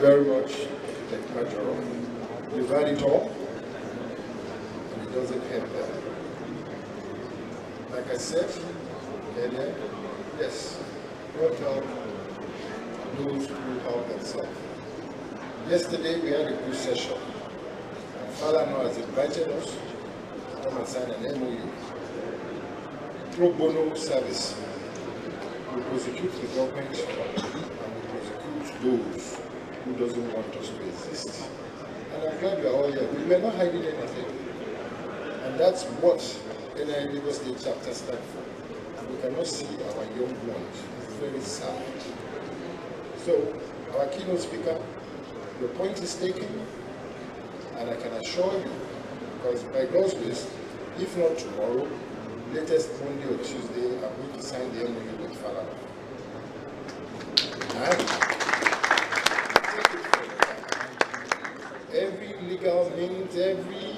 very much, Architect Major. You've had it all, and it doesn't help them. Like I said earlier, yes, God help those who help themselves. Yesterday we had a good session. Falano has invited us to come and sign an MOU. Pro bono service. We prosecute the government and we prosecute those who doesn't want us to exist. And I'm glad we are all here. We were not hiding anything. And that's what NIN Lagos State chapter stands for. We cannot see our young ones. It's very sad. So, our keynote speaker, your point is taken, and I can assure you, because by God's grace, if not tomorrow, latest Monday or Tuesday, I'm going to sign the MOU with Falana. Every legal means, every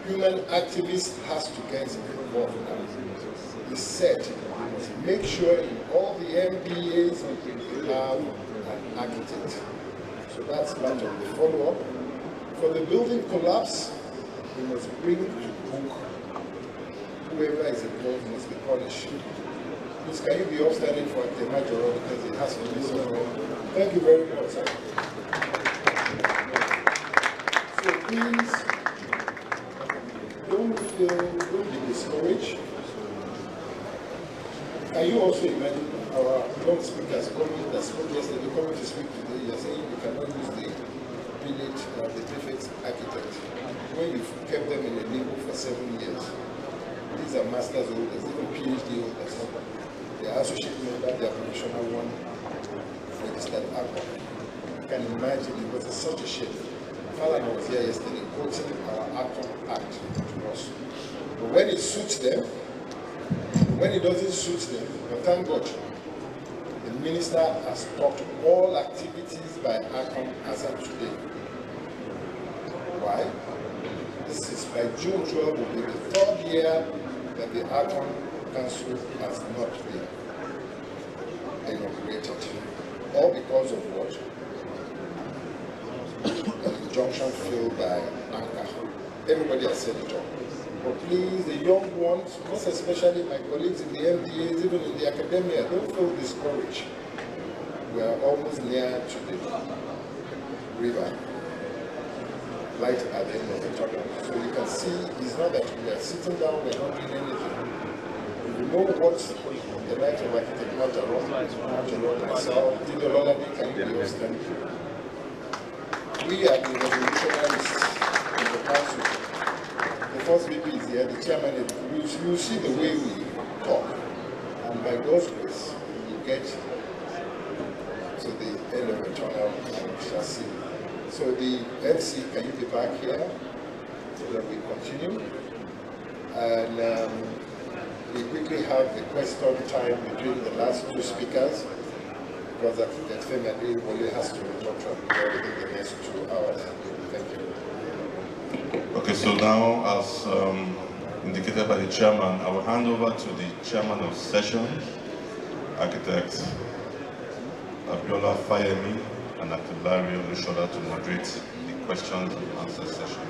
human activist has to get involved now. He said, we must make sure in all the MBAs we have an architect. So that's part of the follow-up. For the building collapse, we must bring to book. Whoever is involved must be punished. Please, can you be upstanding for the major because it has to be so wrong? Thank you very much, sir. So please, don't be discouraged. Can you also imagine our young speakers coming that spoke yesterday, coming to speak today, you're saying you cannot use the village or the prefect architect when you've kept them in a limbo for 7 years. These are masters holders, even PhD holders. They are associate members, they are professional one registered actor. You can imagine it was such a shame. Falana was here yesterday quoting our Acton Act to us. But when it suits them, when it doesn't suit them, but thank God, the minister has stopped all activities by Acton as of today. Why? This is by June 12 will be the 3rd year that the Acton Council has not been inaugurated. All because of what? An injunction filled by Anchor. Everybody has said it all. But please, the young ones, most especially my colleagues in the MDAs, even in the academia, don't feel discouraged. We are almost near to the river. Light at the end of the tunnel. So you can see, it's not that we are sitting down, we're not doing anything. You know what the light of Architect Major, myself, Tito Loladi, can be understand. We are the revolutionaries in the council. The first VP is here, the chairman, you see the way we talk. And by God's grace, we get to the end of the tunnel and we shall see. So the MC, can you be back here so that we continue? And we quickly have the question time between the last two speakers because Architect Femi Adewole has to return to within the next 2 hours. Thank you. Okay, so now as indicated by the chairman, I will hand over to the chairman of session, Architect Abiola Fayemi and Dr. Larry Olushola to moderate the questions and answer session.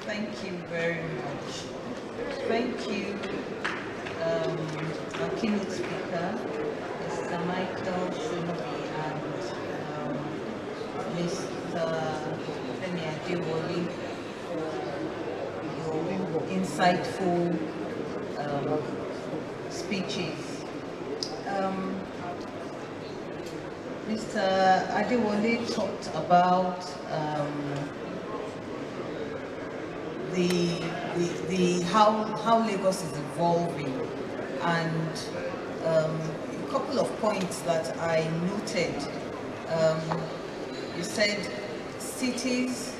Thank you very much. Thank you, our keynote speaker, Mr. Michael Shonobi and Mr. Femi Adewole for your insightful speeches. Mr. Adewole talked about how Lagos is evolving, and a couple of points that I noted. You said cities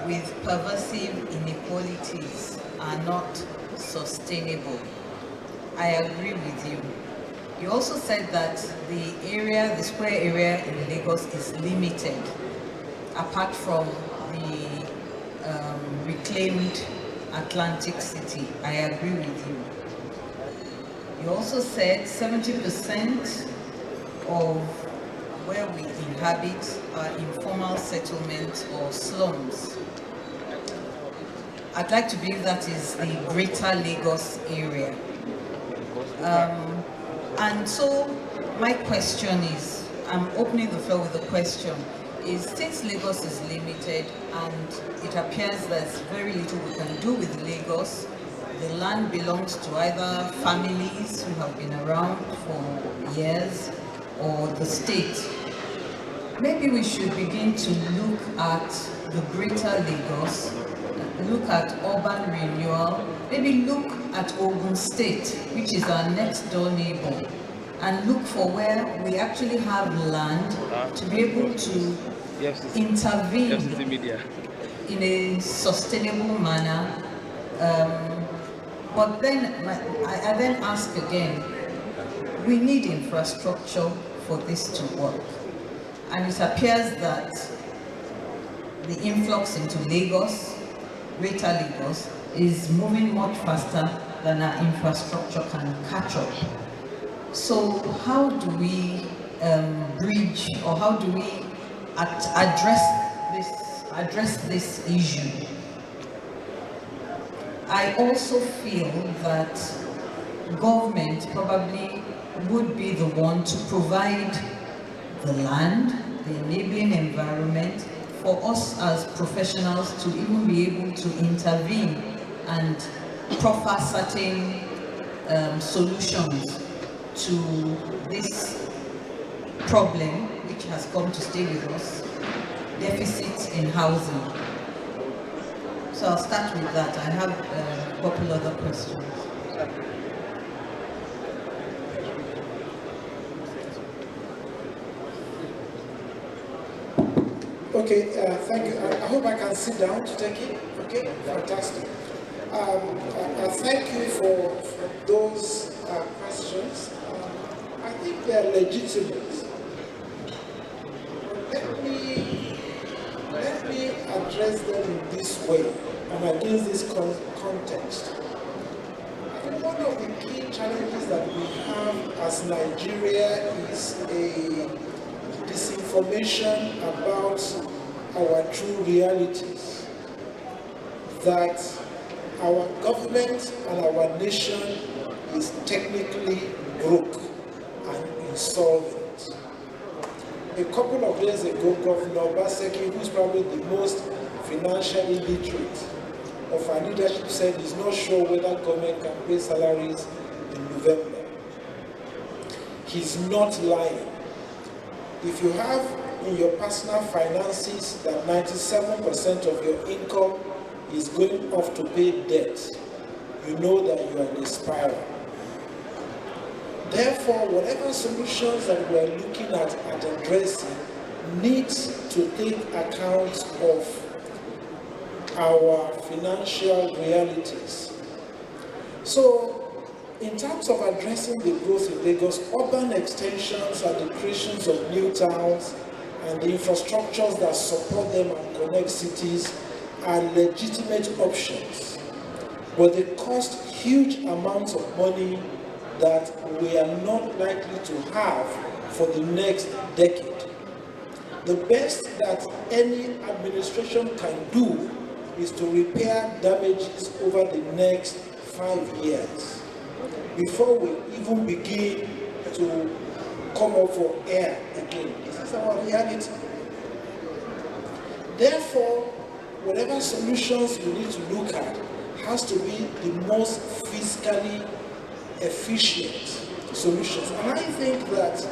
with pervasive inequalities are not sustainable. I agree with you. You also said that the square area in Lagos is limited, apart from the reclaimed Atlantic City. I agree with you. You also said 70% of where we inhabit are informal settlements or slums. I'd like to believe that is the greater Lagos area. And so my question is, I'm opening the floor with a question, is since Lagos is limited and it appears there's very little we can do with Lagos, the land belongs to either families who have been around for years or the state. Maybe we should begin to look at the greater Lagos, look at urban renewal, maybe look at Ogun State, which is our next door neighbor, and look for where we actually have land to be able to intervene in a sustainable manner. But then I then ask again, we need infrastructure for this to work. And it appears that the influx into Lagos, greater Lagos, is moving much faster than our infrastructure can catch up. So how do we bridge, or how do we address this issue? I also feel that government probably would be the one to provide the land, the enabling environment for us as professionals to even be able to intervene and proffer certain solutions to this problem which has come to stay with us, deficit in housing. So I'll start with that. I have a couple other questions. Okay, thank you. I hope I can sit down to take it. Okay, fantastic. Thank you for those questions. I think they are legitimate. Let me address them in this way and against this context. I think one of the key challenges that we have as Nigeria is a disinformation about our true realities, that our government and our nation is technically broke and insolvent. A couple of years ago, Governor Obaseki, who is probably the most financially literate of our leadership, said he's not sure whether government can pay salaries in November. He's not lying. If you have in your personal finances that 97% of your income is going off to pay debt, you know that you are in a spiral. Therefore, whatever solutions that we are looking at addressing needs to take account of our financial realities. So, in terms of addressing the growth in Lagos, urban extensions and the creations of new towns and the infrastructures that support them and connect cities are legitimate options, but they cost huge amounts of money that we are not likely to have for the next decade. The best that any administration can do is to repair damages over the next 5 years before we even begin to come up for air again. This is our reality. Therefore, whatever solutions we need to look at has to be the most fiscally efficient solutions. And I think that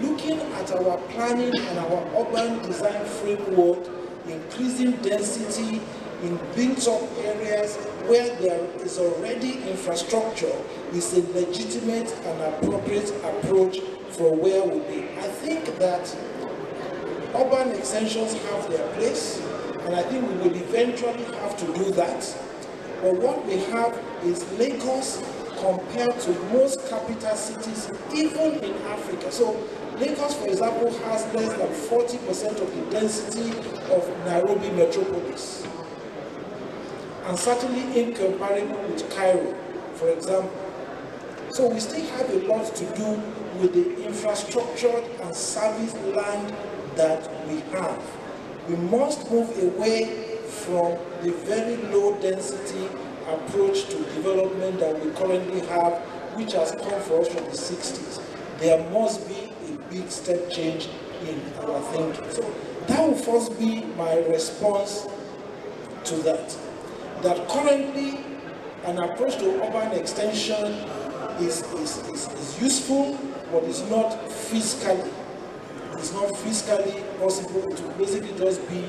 looking at our planning and our urban design framework, increasing density in built-up areas where there is already infrastructure is a legitimate and appropriate approach for where we'll be. I think that urban extensions have their place, and I think we will eventually have to do that. But what we have is Lagos compared to most capital cities, even in Africa. So Lagos, for example, has less than 40% of the density of Nairobi metropolis. And certainly incomparable with Cairo, for example. So we still have a lot to do with the infrastructure and service land that we have. We must move away from the very low density approach to development that we currently have, which has come for us from the 60s. There must be a big step change in our thinking. So that will first be my response to that. That currently an approach to urban extension is useful, but it's not fiscally possible to basically just be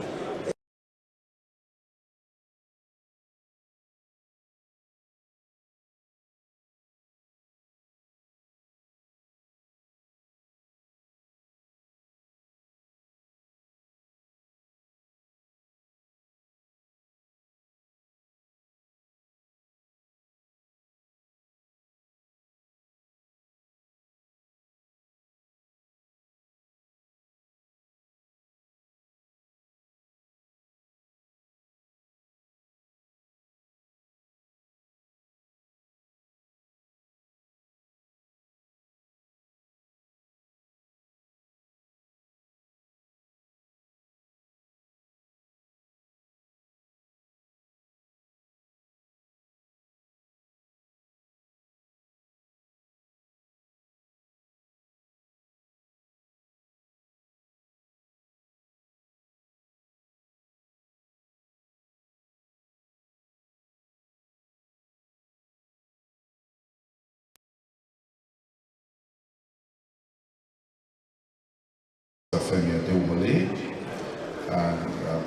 And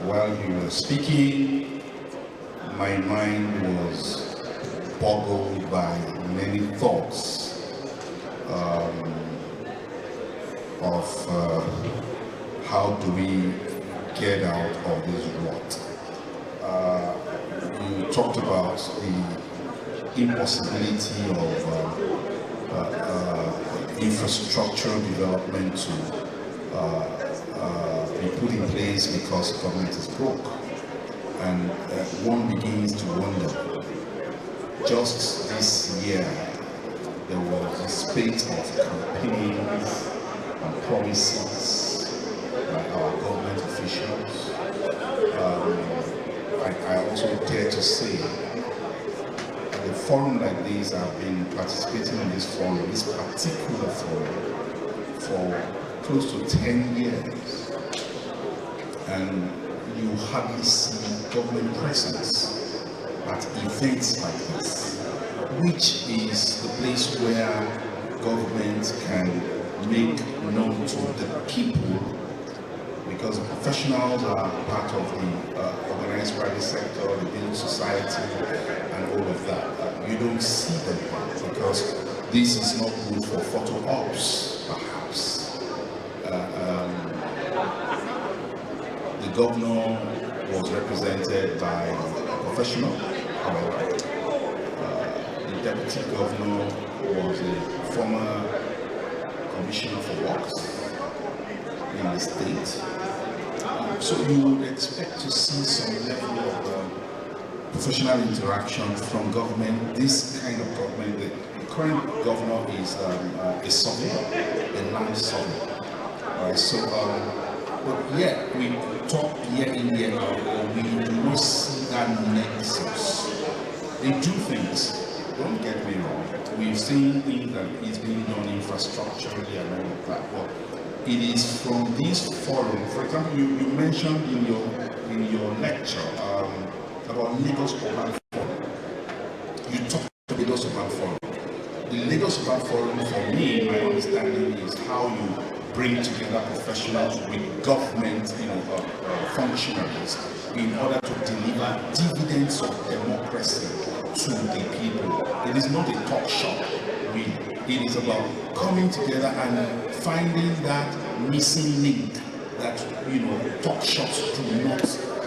while you were speaking, my mind was boggled by many thoughts of how do we get out of this rut. You talked about the impossibility of infrastructural development to be put in place because government is broke. And one begins to wonder, just this year, there was a spate of campaigns and promises by our government officials. I also dare to say, at a forum like this, I've been participating in this forum, this particular forum, for close to 10 years. And you hardly see government presence at events like this, which is the place where government can make known to the people, because the professionals are part of the organized private sector, the building society, and all of that. You don't see them because this is not good for photo ops, perhaps. The governor was represented by a professional, however. The deputy governor was a former commissioner for works in the state. So you would expect to see some level of professional interaction from government. This kind of government, the current governor is a surveyor, a land surveyor. Alright, so but yet we talk year in, year out, but we do not see that nexus. They do things, don't get me wrong. We've seen things that is being done infrastructurally and all of that, but it is from this forum. For example, you mentioned in your lecture about Lagos Urban Forum. You talked about Lagos Urban Forum. The Lagos Urban Forum, for me, my understanding is how you bring together professionals with government, functionaries, in order to deliver dividends of democracy to the people. It is not a talk shop, really. It is about coming together and finding that missing link that talk shops do not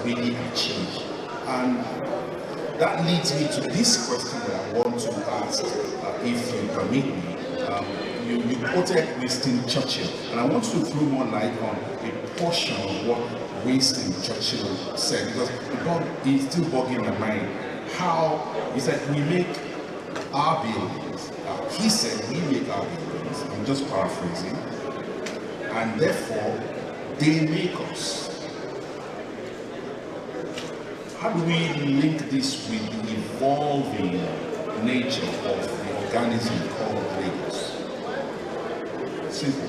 really achieve. And that leads me to this question that I want to ask, if you permit me. You quoted Winston Churchill, and I want you to throw more light on a portion of what Winston Churchill said, because it's still bugging my mind. How he said we make our buildings He said we make our heroes, I'm just paraphrasing, and therefore they make us. How do we link this with the evolving nature of the organism called Lagos? Simple.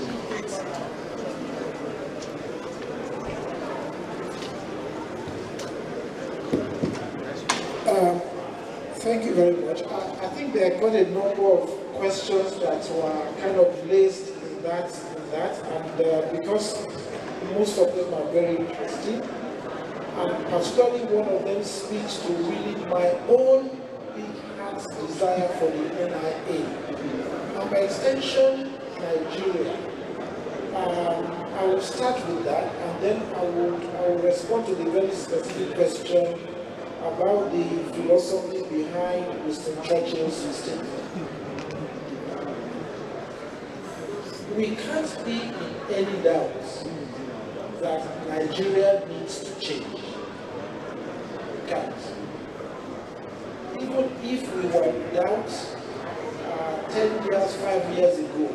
Thank you very much. I think there are quite a number of questions that were kind of placed in that, and because most of them are very interesting, and particularly one of them speaks to really my own big heart's desire for the NIA, and by extension, Nigeria. I will start with that, and then I will respond to the very specific question about the philosophy behind Winston Churchill's system. We can't be in any doubt that Nigeria needs to change. We can't. Even if we were in doubt 10 years, 5 years ago,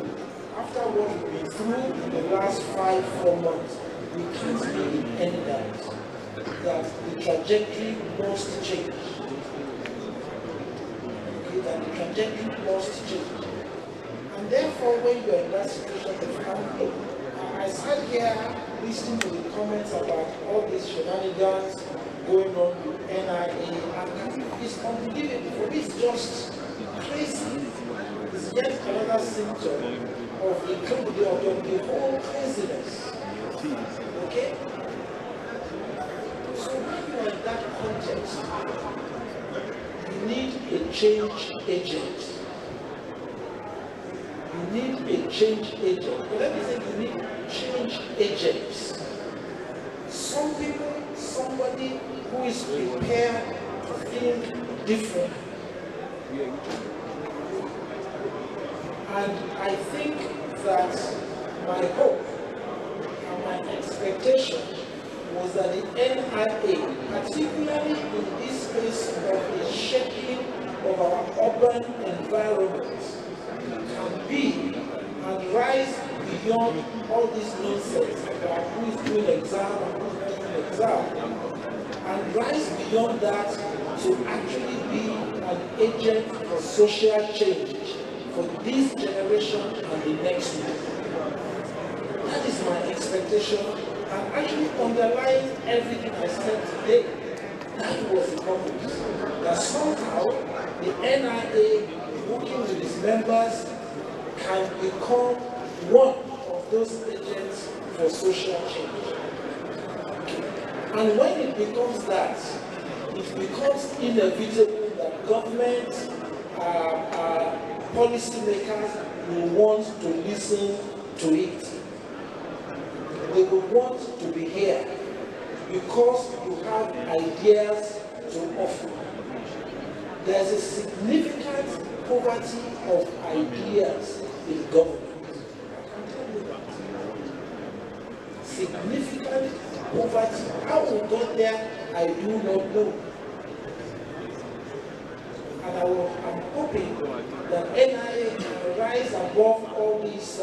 after what we've been through in the last 5-4 months, we can't be in any doubt that the trajectory must change. Okay, that the trajectory must change. And therefore, when you're in that situation, I sat here listening to the comments about all these shenanigans going on with NIA, and it's unbelievable. For me, it's just crazy. It's yet another symptom of the whole craziness. Okay? So when you are in that context, you need a change agent. You need a change agent. But let me say you need change agents. Some people, somebody who is prepared to think different. And I think that my hope and my expectation was that the NIA, particularly in this space of a shaking of our urban environment, can be and rise beyond all this nonsense about who is doing exam and who is not doing exam, and rise beyond that to actually be an agent for social change for this generation and the next one. That is my expectation, and actually underlying everything I said today. That was the purpose. That somehow the NIA, working with its members, can become one of those agents for social change. And when it becomes that, it becomes inevitable that government, policymakers will want to listen to it. They will want to be here because you have ideas to offer. There's a significant poverty of ideas in government. Significant poverty. How we got there, I do not know. And I'm hoping that NIA can rise above all these,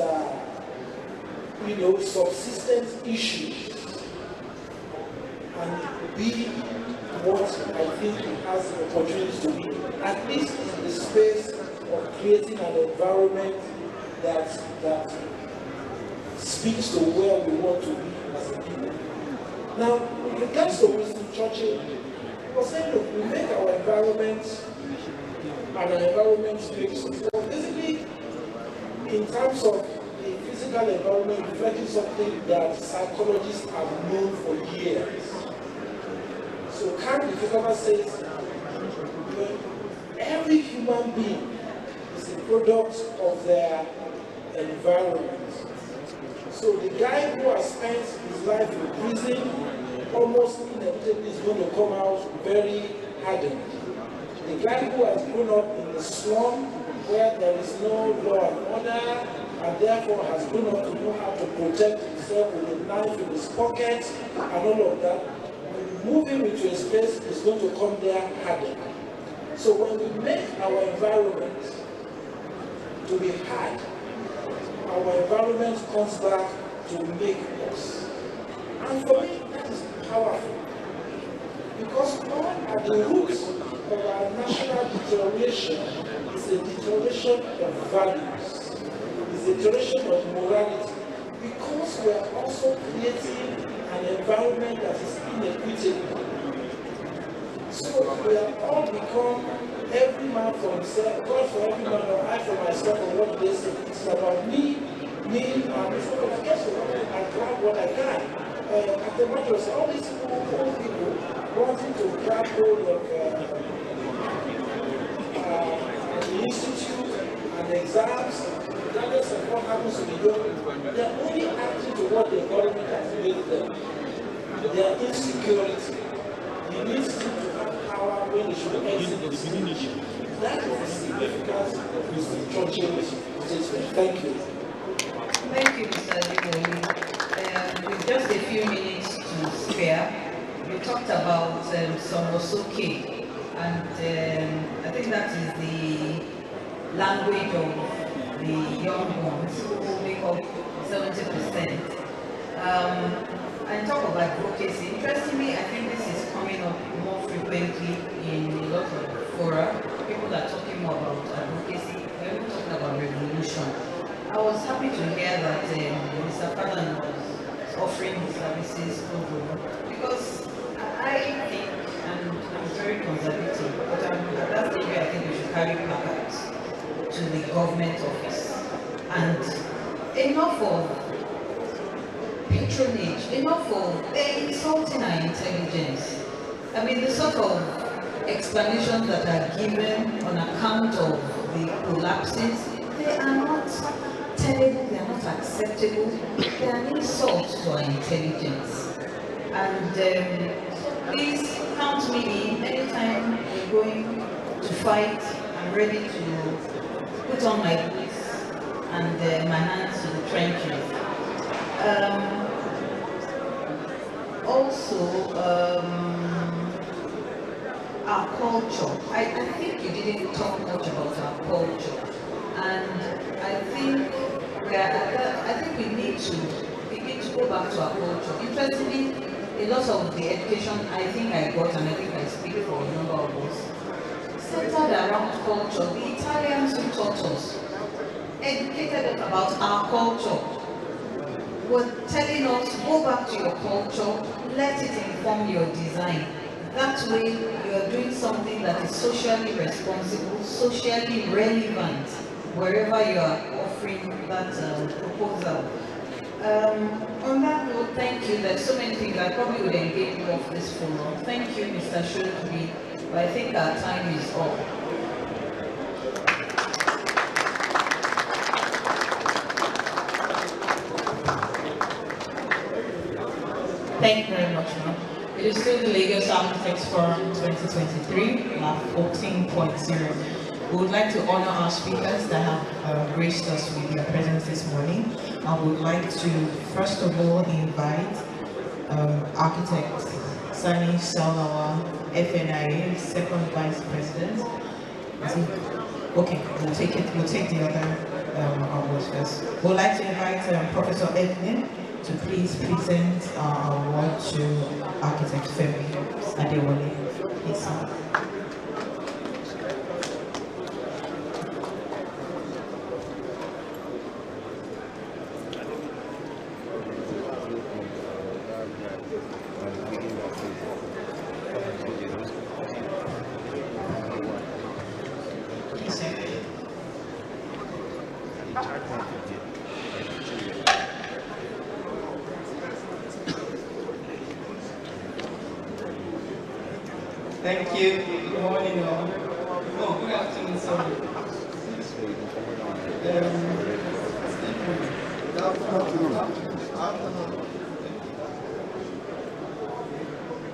subsistence issues and be what I think it has the opportunity to be, at least in the space of creating an environment that speaks to where we want to be as a people. Now, with regards to Winston Churchill, he was saying, look, we make our environment and our environment speaks. So basically, in terms of the physical environment, reflecting something that psychologists have known for years. So Kant the philosopher says, every human being is a product of their environment. So the guy who has spent his life in prison almost inevitably is going to come out very hardened. The guy who has grown up in the slum where there is no law and order and therefore has grown up to know how to protect himself with a knife in his pocket and all of that, move him into a space is going to come there hardened. So when we make our environment to be had, our environment comes back to make us. And for me, that is powerful. Because all at the roots of our national deterioration is a deterioration of values, is a deterioration of morality, because we are also creating an environment that is inequitable. So we have all become every man for himself, God for every man, or I for myself, or what they say. It's about me, and it's not about just I grab what I can. At the matter, all these old people wanting to grab hold of the institute and exams, regardless of what happens to the young, they are only acting to what the government has made them. Their insecurity. It needs to have power when it should exit the city. That is the significance of Mr. Churchill's statement. Thank you. Thank you, Mr. Adewale. With just a few minutes to spare, you talked about Somosoke, and I think that is the language of the young ones who make up 70%. And talk of advocacy. Interestingly, I think this is coming up more frequently in a lot of fora. People are talking more about advocacy. We're even talking about revolution. I was happy to hear that Mr. Fadan was offering his services over, because I think, and I'm very conservative, but at that stage I think we should carry placards to the government office. And enough of patronage, enough of insulting our intelligence. I mean, the sort of explanations that are given on account of the collapses, they are not tenable, they are not acceptable, they are an insult to our intelligence. And please count me in. Anytime we're going to fight, I'm ready to put on my boots and my hands to the trenches. Our culture. I think you didn't talk much about our culture, and I think we need to begin to go back to our culture. Interestingly, a lot of the education I think I got, and I think I speak for a number of us, centered around culture. The Italians who taught us, educated us about our culture, were telling us, go back to your culture, let it inform your design. That way, you are doing something that is socially responsible, socially relevant, wherever you are offering that proposal. On that note, thank you. There's so many things I probably would engage you off this forum. Thank you, Mr. Shokubi, but I think our time is up. Thank you very much, ma'am. It is still the Lagos Architects Forum 2023, LAF 14.0. We would like to honor our speakers that have graced us with their presence this morning. I would like to, first of all, invite Architect Sani Salawa, FNIA, Second Vice President. Okay, we'll take the other awards first. We would like to invite Professor Edwin to please present our award to Architect Femi Adewale. Please. Thank you. Good morning, all. Oh, good afternoon, sorry.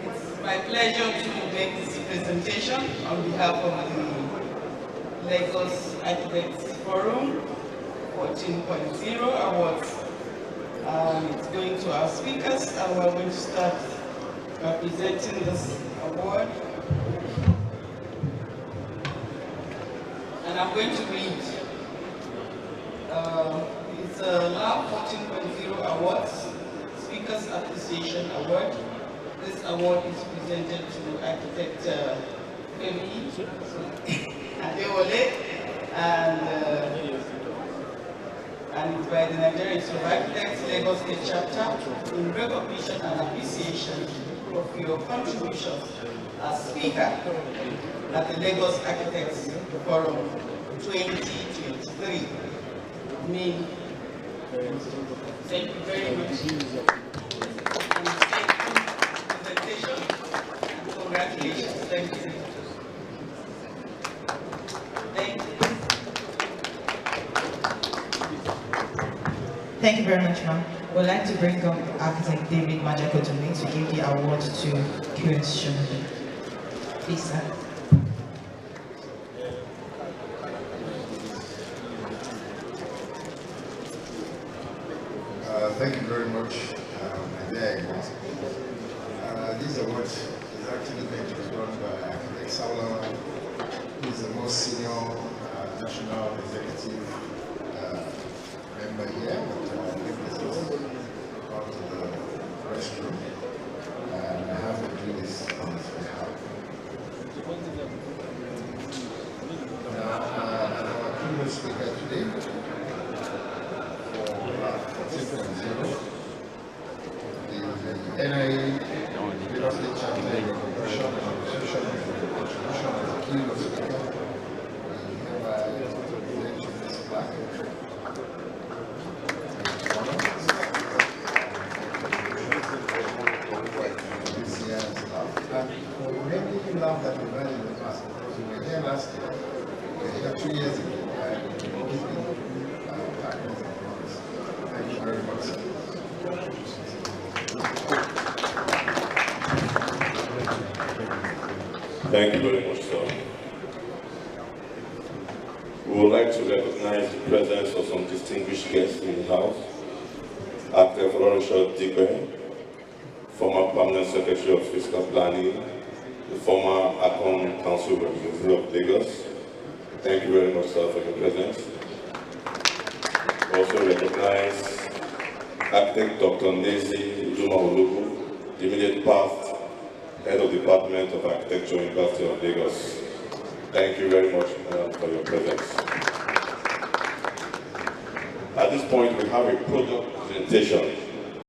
It's my pleasure to make this presentation on behalf of the Lagos Architects Forum 14.0 Awards. It's going to our speakers, and we're going to start by presenting this award. And I'm going to read Awards, Speakers Appreciation Award. This award is presented to Architect Femi Adewale and it's by the Nigerian Institute of Architects, Lagos State Chapter, in recognition and appreciation of your contributions as speaker at the Lagos Architects Forum 2023. Thank you very much. Presentation and congratulations. Thank you. Thank you. Thank you very much, ma'am. We'd like to bring up Architect David Majakotumi to give the award to QS Shonobi. Please, sir. Thank you very much. This award is actually meant to be done by Architect Saula, who is the most senior national executive member here. Come to the restroom, and I have to do this on his behalf. Our previous speaker today for 14.0 is the NIA Lagos State Chapter in Recognition and Appreciation of the contribution of the keynote speaker. We hereby present you this plaque. Maybe you laugh that we ran in the past because we were here last year, we were here 2 years ago, and we've been partners and brothers. Thank you very much, sir. Thank you very much, sir. We would like to recognize the presence of some distinguished guests in the house. Architect Florencio Dikwe, former Permanent Secretary of Fiscal Planning, the former ACOM Council Representative of Lagos. Thank you very much, sir, for your presence. We also recognize Architect Dr. Nezi Ujuma-Olugu, the immediate past Head of Department of Architecture, University of Lagos. Thank you very much for your presence. At this point, we have a product presentation